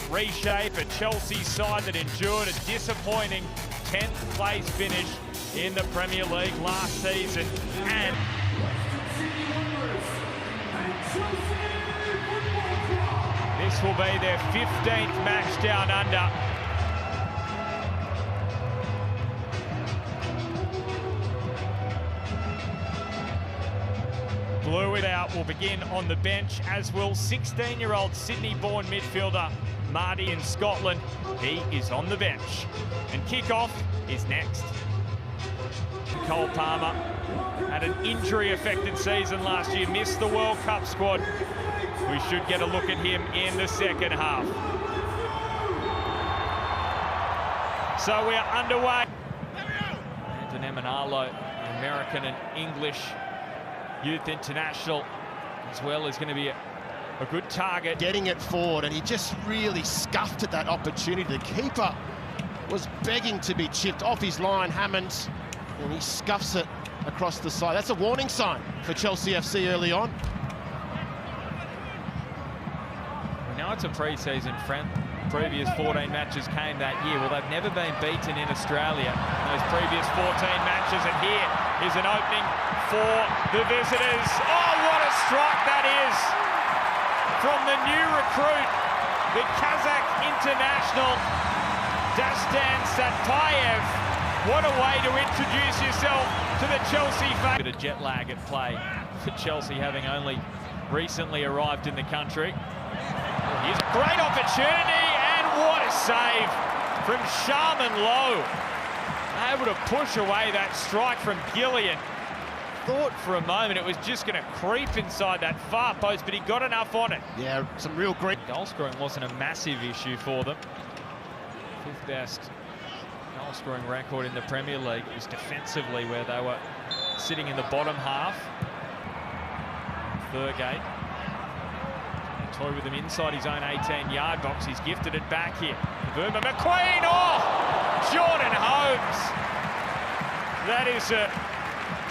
reshape a Chelsea side that endured a disappointing 10th place finish in the Premier League last season. And this will be their 15th match down under. Blue without will begin on the bench, as will 16-year-old Sydney-born midfielder Marty in Scotland. He is on the bench. And kick-off is next. Cole Palmer had an injury-affected season last year, missed the World Cup squad. We should get a look at him in the second half. So we are underway. Anton Emanalo, American and English youth international, as well, is going to be a good target. Getting it forward, and he just really scuffed at that opportunity. The keeper was begging to be chipped off his line, Hammond, and he scuffs it across the side. That's a warning sign for Chelsea FC early on. Now it's a pre-season friend. Previous 14 matches came that year. Well, they've never been beaten in Australia in those previous 14 matches, and here is an opening for the visitors. Oh, what a strike that is from the new recruit, the Kazakh international, Dastan Satpayev. What a way to introduce yourself to the Chelsea fans. Bit of jet lag at play for Chelsea, having only recently arrived in the country. Here's a great opportunity, and what a save from Sharman Lowe. Able to push away that strike from Gillian. Thought for a moment it was just going to creep inside that far post, but he got enough on it. Yeah, some real great. Goal scoring wasn't a massive issue for them. Fifth best goal scoring record in the Premier League. It was defensively, where they were sitting in the bottom half. Thurgate. Toy with him inside his own 18-yard box. He's gifted it back here. Verma McQueen. Oh, Jordan Holmes. That is a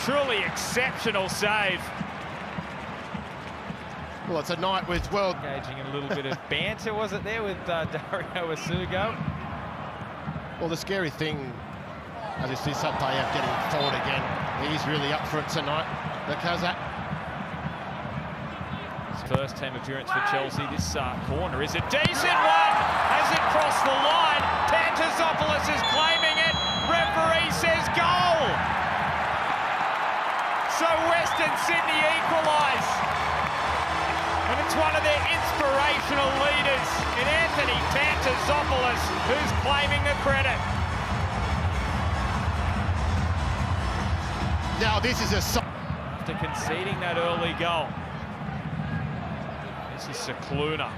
truly exceptional save. Well, it's a night with world. Engaging in a little bit of banter, was it there, with Dario Asugo? Well, the scary thing, as you see Satpayev getting forward again, he's really up for it tonight, the Kazakh. First team appearance for Chelsea. This corner is a decent one. Has it crossed the line? Pantazopoulos is claiming it. Referee says goal. So Western Sydney equalise. And it's one of their inspirational leaders in Anthony Pantazopoulos who's claiming the credit. Now this is a... After conceding that early goal. This is Cicluna,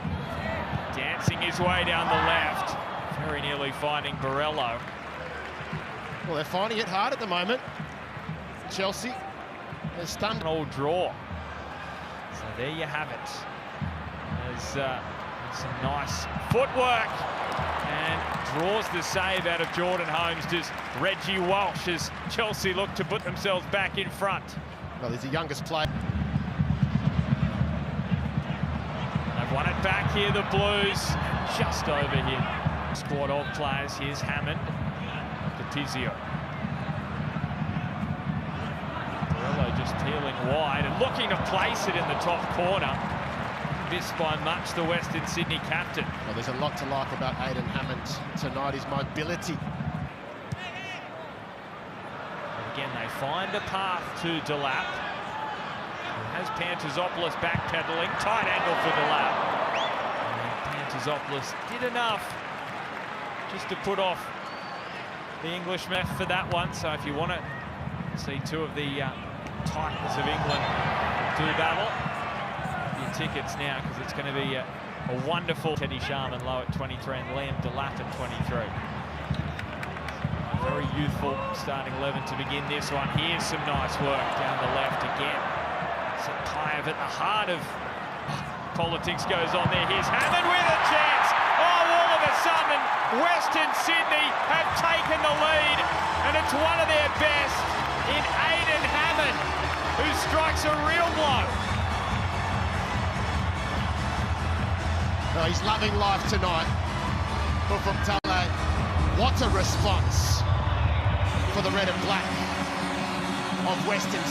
dancing his way down the left, very nearly finding Borello. Well, they're finding it hard at the moment. Chelsea has stunned. All draw. So there you have it. There's some nice footwork, and draws the save out of Jordan Holmes. Does Reggie Walsh, as Chelsea look to put themselves back in front. Well, he's the youngest player. Won it back here, the Blues, just over here. Squad of players, here's Hammond, Patizio. Borello just peeling wide and looking to place it in the top corner. Missed by much, the Western Sydney captain. Well, there's a lot to like about Aidan Hammond tonight, his mobility. And again, they find a path to Delap. Has Pantazopoulos backpedaling, tight angle for Delap. Pantazopoulos did enough just to put off the Englishman for that one. So if you want to see two of the Titans of England do battle, your tickets now, because it's going to be a wonderful. Teddy Sharman Lowe at 23 and Liam Delap at 23. Very youthful starting 11 to begin this one. Here's some nice work down the left again. Satpayev at the heart of politics goes on there. Here's Hammond with a chance. Oh, all of a sudden, Western Sydney have taken the lead, and it's one of their best in Aidan Hammond, who strikes a real blow. Oh, he's loving life tonight. tackle from Tale. What a response for the red and black of Western.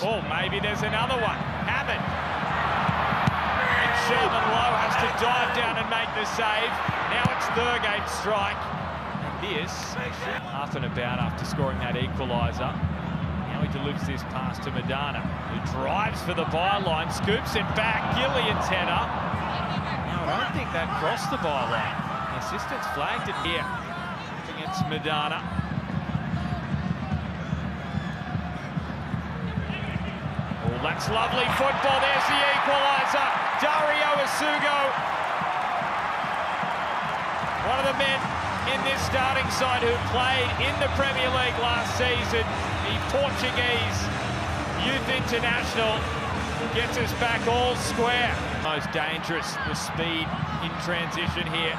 Oh, maybe there's another one. Hammond. And Sherman Lowe has to dive down and make the save. Now it's Thurgate's strike. And this, half and about after scoring that equaliser. Now he delivers this pass to Madana, who drives for the byline, scoops it back. Gillian's header. Now, I don't think that crossed the byline. The assistant's flagged it here against Madana. Oh, that's lovely football. There's the equaliser. Dario Asugo. One of the men in this starting side who played in the Premier League last season. The Portuguese youth international gets us back all square. Most dangerous, the speed in transition here.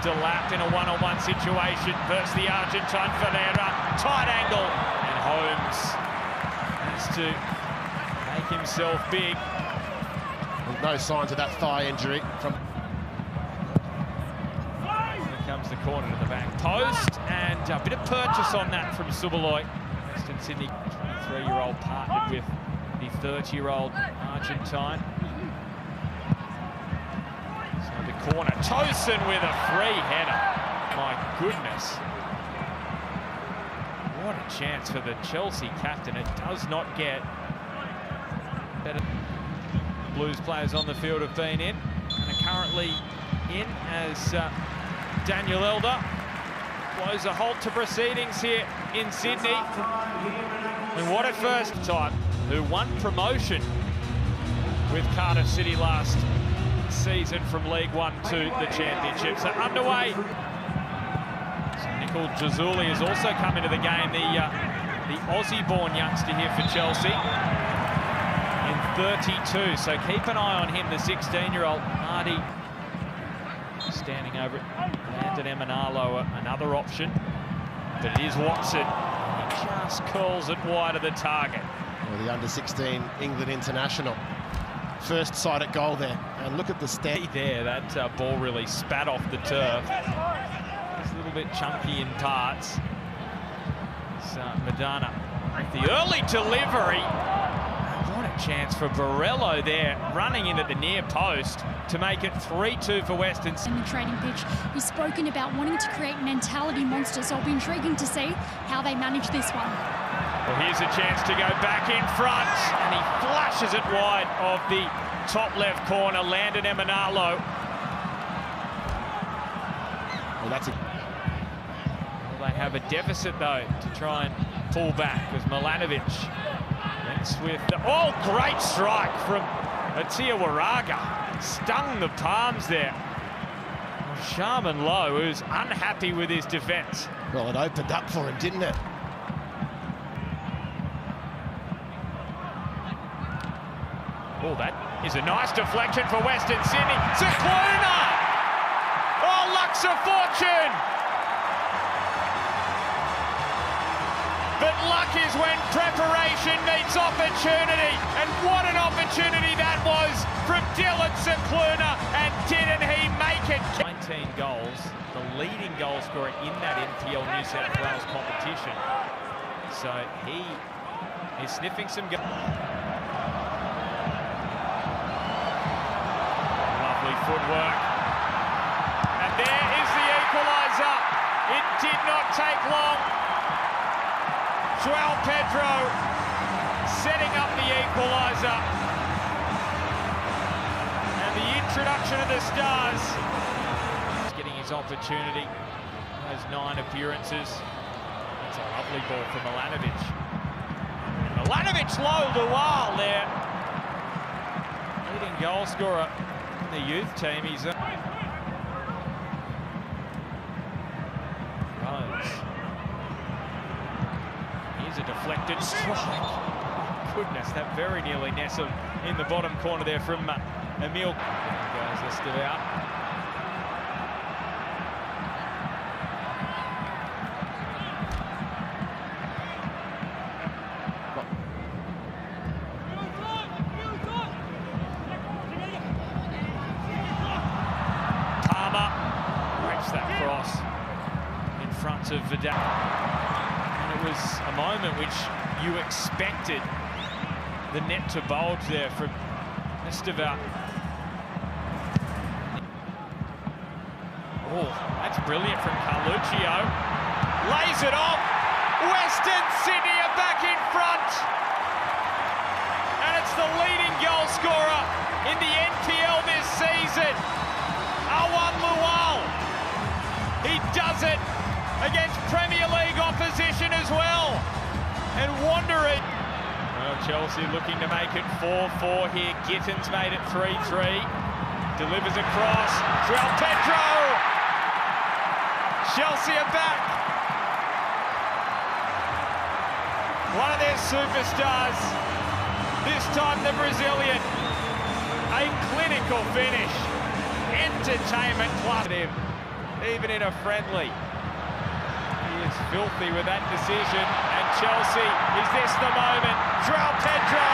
Delap in a one-on-one situation versus the Argentine Ferreira. Tight angle, and Holmes has to make himself big. No signs of that thigh injury from. Here comes the corner to the back post, and a bit of purchase on that from Subaloy. Western Sydney, 23-year-old, partnered with the 30-year-old Argentine. So the corner, Tosin with a free header. My goodness. What a chance for the Chelsea captain. It does not get better. Blues players on the field have been in and are currently in as Daniel Elder blows a halt to proceedings here in Sydney. And what a first time, who won promotion with Cardiff City last season from League One to the Championships. So underway. So Nicol Jazuli has also come into the game, the Aussie-born youngster here for Chelsea in 32. So keep an eye on him, the 16-year-old Hardy. Standing over it, Landon Emanalo, another option, but it is Watson. He just curls it wide of the target. Well, the under-16 England international. First sight at goal there, and look at the stand. There, that ball really spat off the turf. It's a little bit chunky in parts. It's Madana with the early delivery. What a chance for Borrello there, running in at the near post to make it 3-2 for Western. In the training pitch, he's spoken about wanting to create mentality monsters, so it'll be intriguing to see how they manage this one. Well, here's a chance to go back in front, and he flashes it wide of the top left corner. Landon Emanalo. Well, that's it. Well, they have a deficit though to try and pull back because Milanovic links with the great strike from Atia Waraga. Stung the palms there. Well, Sharman Lowe, who's unhappy with his defence. Well, it opened up for him, didn't it? Oh, that is a nice deflection for Western Sydney. Cicluna! Oh, luck's a fortune! But luck is when preparation meets opportunity. And what an opportunity that was from Dylan Cicluna. And didn't he make it? 19 goals, the leading goal scorer in that NPL New South Wales competition. So he is sniffing some goals. Lovely footwork. And there is the equaliser. It did not take long. João Pedro setting up the equaliser. And the introduction of the Stars. He's getting his opportunity. Those 9 appearances. That's a lovely ball for Milanovic. And Milanovic low the while there. Leading goal scorer in the youth team. He's a deflected strike. Oh, goodness, that very nearly nestled in the bottom corner there from Emil. Guys, let's get out. Palmer that cross in front of Vidal. And it was a moment which you expected the net to bulge there from Esteval. Oh, that's brilliant from Carluccio. Lays it off. Western Sydney are back in front. And it's the leading goal scorer in the NPL this season, Awan Lual. He does it against Premier League opposition as well. And Wanderers. Well, Chelsea looking to make it 4-4 here. Gittins made it 3-3. Delivers across. João Pedro. Chelsea are back. One of their superstars. This time the Brazilian. A clinical finish. Entertainment plus. Even in a friendly. He is filthy with that decision. And Chelsea, is this the moment? João Pedro.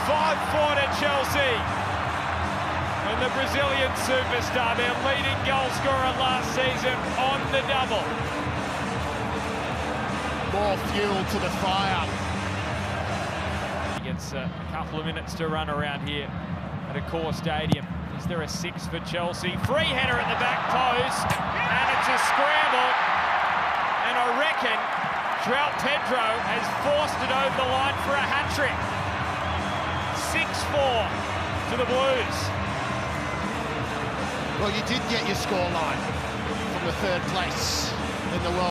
5-4 to Chelsea. And the Brazilian superstar, their leading goal scorer last season, on the double. More fuel to the fire. He gets a couple of minutes to run around here at Accor Stadium. Is there a 6 for Chelsea? Free header at the back post, and it's a scramble. And I reckon João Pedro has forced it over the line for a hat-trick. 6-4 to the Blues. Well, you did get your scoreline from the third place in the world.